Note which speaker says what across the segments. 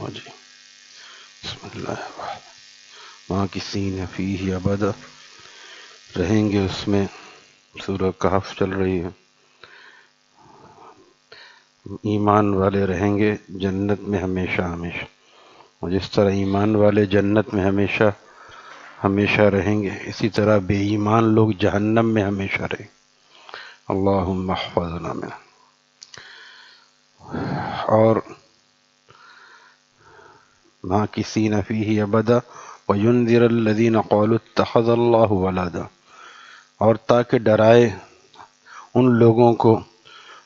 Speaker 1: جی بسم اللہ ماکثین فیہ ابدا، رہیں گے اس میں۔ سورہ کہف چل رہی ہے۔ ایمان والے رہیں گے جنت میں ہمیشہ ہمیشہ، اور جس طرح ایمان والے جنت میں ہمیشہ ہمیشہ رہیں گے، اسی طرح بے ایمان لوگ جہنم میں ہمیشہ رہیں۔ اللہم احفظنا منہ۔ اور ماکثین فیہ ابدا وینذر الذین قالوا اتخذ اللہ ولدا، اور تاکہ ڈرائے ان لوگوں کو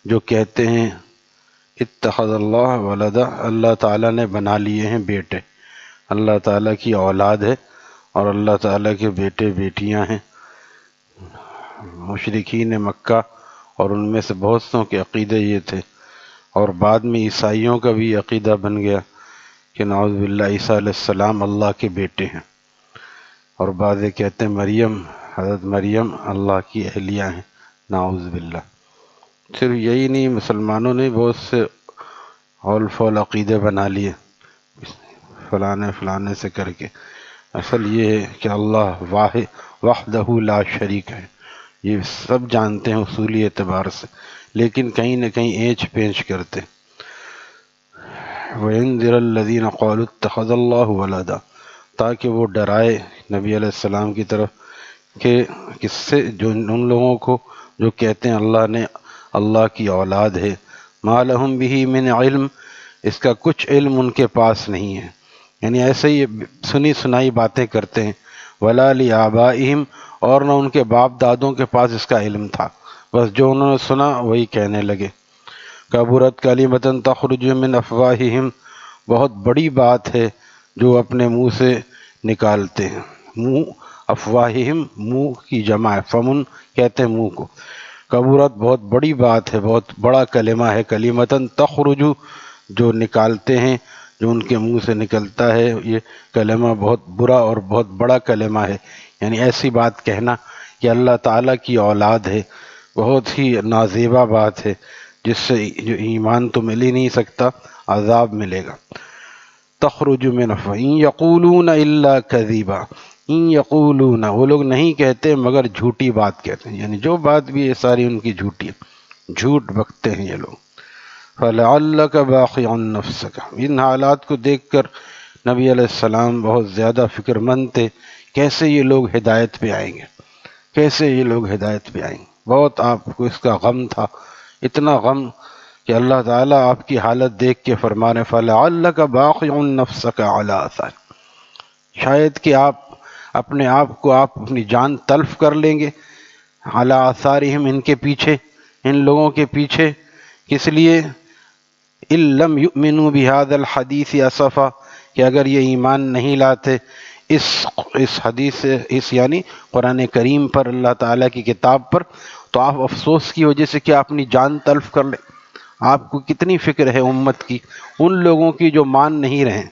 Speaker 1: جو کہتے ہیں اتخذ اللہ ولدا، اللہ تعالیٰ نے بنا لیے ہیں بیٹے، اللہ تعالیٰ کی اولاد ہے اور اللہ تعالیٰ کے بیٹے بیٹیاں ہیں۔ مشرکین مکہ اور ان میں سے بہت سوں کے عقیدے یہ تھے، اور بعد میں عیسائیوں کا بھی عقیدہ بن گیا کہ نعوذ باللہ عیسیٰ علیہ السلام اللہ کے بیٹے ہیں، اور بعض کہتے ہیں مریم، حضرت مریم اللہ کی اہلیہ ہیں، نعوذ باللہ۔ صرف یہی نہیں، مسلمانوں نے بہت سے ہول فول عقیدے بنا لیے فلانے فلانے سے کر کے۔ اصل یہ ہے کہ اللہ واحد وحدہ لا شریک ہے، یہ سب جانتے ہیں اصولی اعتبار سے، لیکن کہیں نہ کہیں اینچ پینچ کرتے۔ وَيُنذِرَ الَّذِينَ قَالُوا اتَّخَذَ اللَّهُ وَلَدًا، تاکہ وہ ڈرائے نبی علیہ السلام کی طرف کہ کس سے، جو ان لوگوں کو جو کہتے ہیں اللہ نے اللہ کی اولاد ہے۔ مَا لَهُم بِهِ مِنْ علم، اس کا کچھ علم ان کے پاس نہیں ہے، یعنی ایسے ہی سنی سنائی باتیں کرتے ہیں۔ وَلَا لِآبَائِهِمْ، اور نہ ان کے باپ دادوں کے پاس اس کا علم تھا، بس جو انہوں نے سنا وہی کہنے لگے۔ کبرت کلمۃ تخرج من افواہہم، بہت بڑی بات ہے جو اپنے منہ سے نکالتے ہیں۔ منہ، افواہہم منہ کی جمع ہے، فمن کہتے ہیں منہ کو۔ کبرت بہت بڑی بات ہے، بہت بڑا کلمہ ہے، کلمۃ تخرج جو نکالتے ہیں، جو ان کے منہ سے نکلتا ہے، یہ کلمہ بہت برا اور بہت بڑا کلمہ ہے۔ یعنی ایسی بات کہنا کہ اللہ تعالیٰ کی اولاد ہے، بہت ہی نازیبا بات ہے، جس سے جو ایمان تو مل ہی نہیں سکتا، عذاب ملے گا۔ تخرج من افواہہم ان یقولون الا کذبا، ان یقولون، وہ لوگ نہیں کہتے مگر جھوٹی بات کہتے ہیں، یعنی جو بات بھی ہے ساری ان کی جھوٹی ہے، جھوٹ بکتے ہیں یہ لوگ۔ فلعلک باخع نفسک، ان حالات کو دیکھ کر نبی علیہ السلام بہت زیادہ فکر مند تھے، کیسے یہ لوگ ہدایت پہ آئیں گے، کیسے یہ لوگ ہدایت پہ آئیں گے۔ بہت آپ کو اس کا غم تھا، اتنا غم کہ اللہ تعالیٰ آپ کی حالت دیکھ کے فرما رہے فَلَعَلَّكَ بَاخِعٌ نَفْسَكَ عَلَىٰ آثَارِهِمْ، شاید کہ آپ اپنے آپ کو آپ اپنی جان تلف کر لیں گے، عَلَىٰ آثَارِهِمْ، ان کے پیچھے، ان لوگوں کے پیچھے۔ کس لیے؟ إِن لَّمْ يُؤْمِنُوا بِهَذَا الْحَدِيثِ أَسَفًا، کہ اگر یہ ایمان نہیں لاتے اس حدیث سے، اس یعنی قرآن کریم پر، اللہ تعالیٰ کی کتاب پر، تو آپ افسوس کی وجہ سے کیا اپنی جان تلف کر لیں۔ آپ کو کتنی فکر ہے امت کی، ان لوگوں کی جو مان نہیں رہے،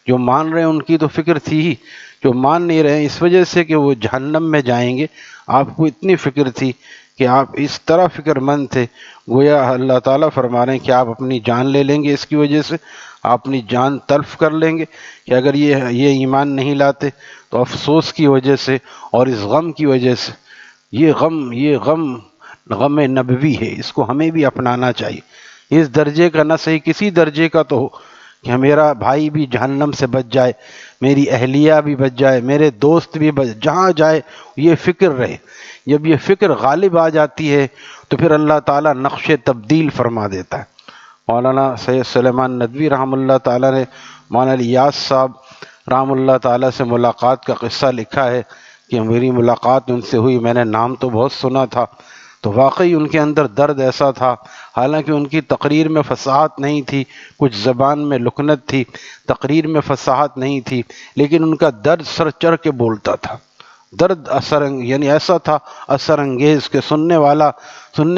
Speaker 1: جو مان رہے ان کی تو فکر تھی ہی، جو مان نہیں رہے اس وجہ سے کہ وہ جہنم میں جائیں گے، آپ کو اتنی فکر تھی کہ آپ اس طرح فکر مند تھے، گویا اللہ تعالیٰ فرما رہے ہیں کہ آپ اپنی جان لے لیں گے، اس کی وجہ سے آپ اپنی جان تلف کر لیں گے کہ اگر یہ ایمان نہیں لاتے، تو افسوس کی وجہ سے اور اس غم کی وجہ سے، یہ غم نبوی ہے، اس کو ہمیں بھی اپنانا چاہیے۔ اس درجے کا نہ صحیح کسی درجے کا تو ہو کہ میرا بھائی بھی جہنم سے بچ جائے، میری اہلیہ بھی بچ جائے، میرے دوست بھی بچ، جہاں جائے یہ فکر رہے۔ جب یہ فکر غالب آ جاتی ہے تو پھر اللہ تعالیٰ نقش تبدیل فرما دیتا ہے۔ مولانا سید سلیمان ندوی رحمہ اللہ تعالیٰ نے مولانا الیاس صاحب رحمہ اللہ تعالیٰ سے ملاقات کا قصہ لکھا ہے کہ میری ملاقات ان سے ہوئی، میں نے نام تو بہت سنا تھا، تو واقعی ان کے اندر درد ایسا تھا، حالانکہ ان کی تقریر میں فصاحت نہیں تھی، کچھ زبان میں لکنت تھی، تقریر میں فصاحت نہیں تھی، لیکن ان کا درد سر چڑھ کے بولتا تھا، درد یعنی ایسا تھا اثر انگیز کہ سننے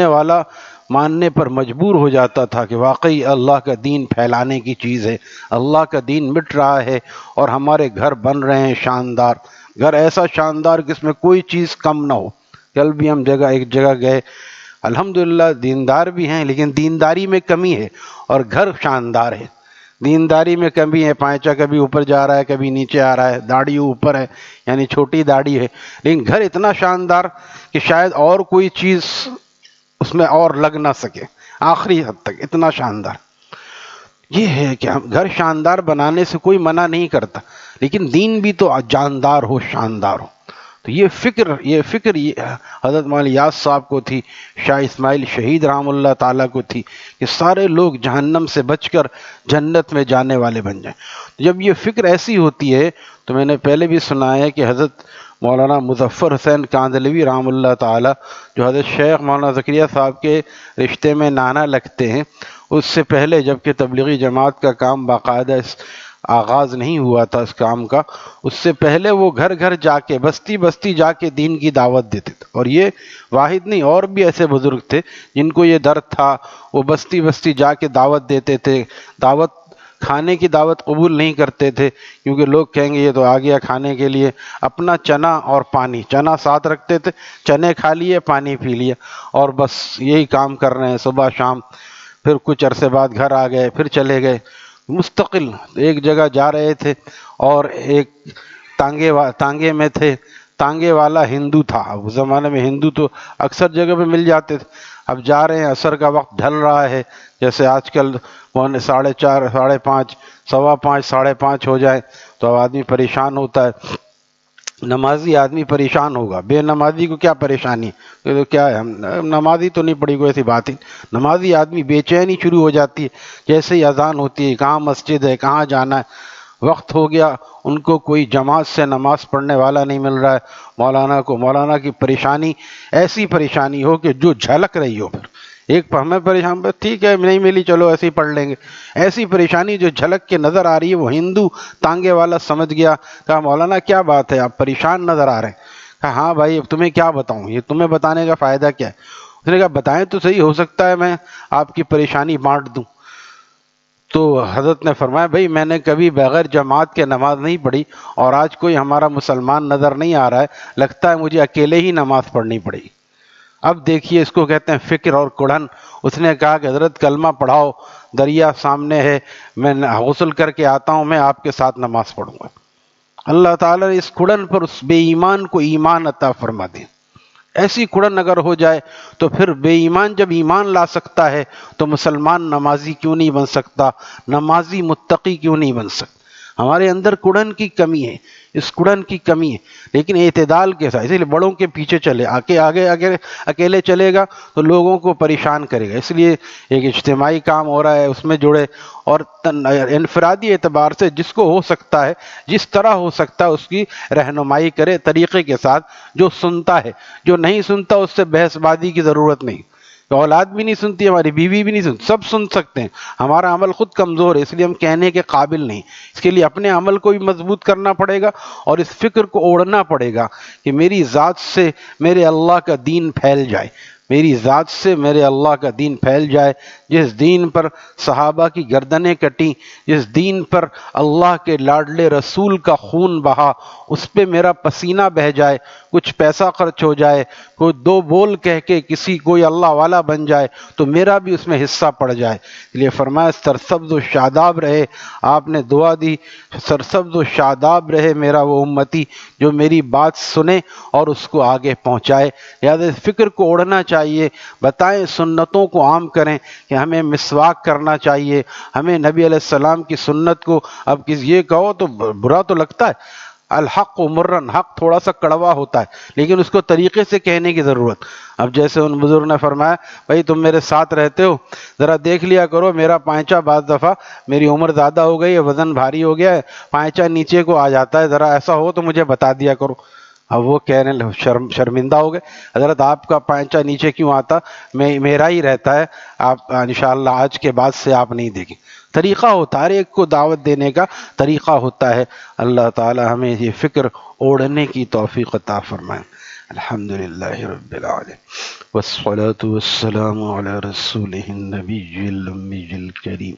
Speaker 1: والا ماننے پر مجبور ہو جاتا تھا کہ واقعی اللہ کا دین پھیلانے کی چیز ہے، اللہ کا دین مٹ رہا ہے، اور ہمارے گھر بن رہے ہیں شاندار، گھر ایسا شاندار کہ اس میں کوئی چیز کم نہ ہو۔ کل بھی ہم ایک جگہ گئے، الحمدللہ دیندار بھی ہیں لیکن دینداری میں کمی ہے، اور گھر شاندار ہے، دینداری میں کمی ہے، پائچہ کبھی اوپر جا رہا ہے کبھی نیچے آ رہا ہے، داڑھی اوپر ہے یعنی چھوٹی داڑھی ہے، لیکن گھر اتنا شاندار کہ شاید اور کوئی چیز اس میں اور لگ نہ سکے، آخری حد تک اتنا شاندار۔ یہ ہے کہ ہم گھر شاندار بنانے سے کوئی منع نہیں کرتا، لیکن دین بھی تو جاندار ہو، شاندار ہو۔ تو یہ فکر حضرت مولانا یاس صاحب کو تھی، شاہ اسماعیل شہید رحم اللہ تعالیٰ کو تھی کہ سارے لوگ جہنم سے بچ کر جنت میں جانے والے بن جائیں۔ جب یہ فکر ایسی ہوتی ہے تو میں نے پہلے بھی سنا ہے کہ حضرت مولانا مظفر حسین کاندھلوی رحم اللہ تعالیٰ، جو حضرت شیخ مولانا زکریا صاحب کے رشتے میں نانا لگتے ہیں، اس سے پہلے جبکہ تبلیغی جماعت کا کام باقاعدہ آغاز نہیں ہوا تھا اس کام کا، اس سے پہلے وہ گھر گھر جا کے بستی بستی جا کے دین کی دعوت دیتے تھے۔ اور یہ واحد نہیں، اور بھی ایسے بزرگ تھے جن کو یہ درد تھا، وہ بستی بستی جا کے دعوت دیتے تھے۔ کھانے کی دعوت قبول نہیں کرتے تھے کیونکہ لوگ کہیں گے یہ تو آ گیا کھانے کے لیے، اپنا چنا اور پانی، چنا ساتھ رکھتے تھے، چنے کھا لیے، پانی پی لیا، اور بس یہی کام کر رہے ہیں صبح شام۔ پھر کچھ عرصے بعد گھر آ گئے، پھر چلے گئے، مستقل ایک جگہ جا رہے تھے، اور ایک تانگے میں تھے، تانگے والا ہندو تھا۔ اس زمانے میں ہندو تو اکثر جگہ پہ مل جاتے تھے۔ اب جا رہے ہیں، عصر کا وقت ڈھل رہا ہے، جیسے آج کل 4:30، 5:30، 5:15، 5:30 ہو جائے تو اب آدمی پریشان ہوتا ہے۔ نمازی آدمی پریشان ہوگا، بے نمازی کو کیا پریشانی؟ یہ تو کیا ہے، نمازی تو نہیں پڑھی، کوئی ایسی بات ہی۔ نمازی آدمی بے چینی شروع ہو جاتی ہے جیسے ہی اذان ہوتی ہے، کہاں مسجد ہے، کہاں جانا ہے، وقت ہو گیا، ان کو کوئی جماعت سے نماز پڑھنے والا نہیں مل رہا ہے۔ مولانا کی پریشانی ایسی پریشانی ہو کہ جو جھلک رہی ہو، پھر ایک ہمیں پریشان، بس ٹھیک ہے نہیں ملی چلو ایسے ہی پڑھ لیں گے، ایسی پریشانی جو جھلک کے نظر آ رہی ہے۔ وہ ہندو تانگے والا سمجھ گیا، کہا مولانا کیا بات ہے، آپ پریشان نظر آ رہے ہیں؟ کہا ہاں بھائی، اب تمہیں کیا بتاؤں، یہ تمہیں بتانے کا فائدہ کیا ہے؟ اس نے کہا بتائیں تو صحیح، ہو سکتا ہے میں آپ کی پریشانی بانٹ دوں۔ تو حضرت نے فرمایا بھائی میں نے کبھی بغیر جماعت کے نماز نہیں پڑھی، اور آج کوئی ہمارا مسلمان نظر نہیں آ رہا ہے، لگتا ہے مجھے اکیلے ہی نماز پڑھنی پڑے گی۔ اب دیکھیے اس کو کہتے ہیں فکر اور کڑھن۔ اس نے کہا کہ حضرت کلمہ پڑھاؤ، دریا سامنے ہے، میں غسل کر کے آتا ہوں، میں آپ کے ساتھ نماز پڑھوں گا۔ اللہ تعالیٰ نے اس کڑھن پر اس بے ایمان کو ایمان عطا فرما دے۔ ایسی کڑن اگر ہو جائے تو پھر بے ایمان جب ایمان لا سکتا ہے تو مسلمان نمازی کیوں نہیں بن سکتا، نمازی متقی کیوں نہیں بن سکتا؟ ہمارے اندر کڑن کی کمی ہے، اس کڑن کی کمی ہے، لیکن اعتدال کے ساتھ، اسی لیے بڑوں کے پیچھے چلے، آگے اکیلے چلے گا تو لوگوں کو پریشان کرے گا۔ اس لیے ایک اجتماعی کام ہو رہا ہے، اس میں جڑے، اور انفرادی اعتبار سے جس کو ہو سکتا ہے، جس طرح ہو سکتا ہے، اس کی رہنمائی کرے طریقے کے ساتھ۔ جو سنتا ہے، جو نہیں سنتا، اس سے بحث بازی کی ضرورت نہیں۔ اولاد بھی نہیں سنتی، ہماری بیوی بھی نہیں سنتی، سب سن سکتے ہیں، ہمارا عمل خود کمزور ہے، اس لیے ہم کہنے کے قابل نہیں۔ اس کے لیے اپنے عمل کو بھی مضبوط کرنا پڑے گا، اور اس فکر کو اوڑھنا پڑے گا کہ میری ذات سے میرے اللہ کا دین پھیل جائے، میری ذات سے میرے اللہ کا دین پھیل جائے۔ جس دین پر صحابہ کی گردنیں کٹیں، جس دین پر اللہ کے لاڈلے رسول کا خون بہا، اس پہ میرا پسینہ بہہ جائے، کچھ پیسہ خرچ ہو جائے، کوئی دو بول کہہ کے کوئی اللہ والا بن جائے تو میرا بھی اس میں حصہ پڑ جائے۔ اس لیے فرمایا سرسبز و شاداب رہے، آپ نے دعا دی، سرسبز و شاداب رہے میرا وہ امتی جو میری بات سنے اور اس کو آگے پہنچائے۔ لہذا اس فکر کو اوڑھنا چاہیے، بتائیں، سنتوں کو عام کریں کہ ہمیں مسواک کرنا چاہیے، ہمیں نبی علیہ السلام کی سنت کو، اب یہ کہو تو برا تو لگتا ہے، الحق مرن، حق تھوڑا سا کڑوا ہوتا ہے، لیکن اس کو طریقے سے کہنے کی ضرورت۔ اب جیسے ان بزرگ نے فرمایا بھائی تم میرے ساتھ رہتے ہو، ذرا دیکھ لیا کرو میرا پائنچہ، بعض دفعہ میری عمر زیادہ ہو گئی ہے، وزن بھاری ہو گیا ہے، پائنچہ نیچے کو آ جاتا ہے، ذرا ایسا ہو تو مجھے بتا دیا کرو۔ اب وہ کہنے شرمندہ ہو گئے، حضرت آپ کا پائنچہ نیچے کیوں آتا، میرا ہی رہتا ہے، آپ انشاءاللہ آج کے بعد سے آپ نہیں دیکھیں۔ طریقہ ہوتا ہے، ہر ایک کو دعوت دینے کا طریقہ ہوتا ہے۔ اللہ تعالی ہمیں یہ فکر اوڑھنے کی توفیق عطا فرمائے۔ الحمدللہ رب العالمین، والصلاة والسلام علی رسولہ النبی الامی الکریم۔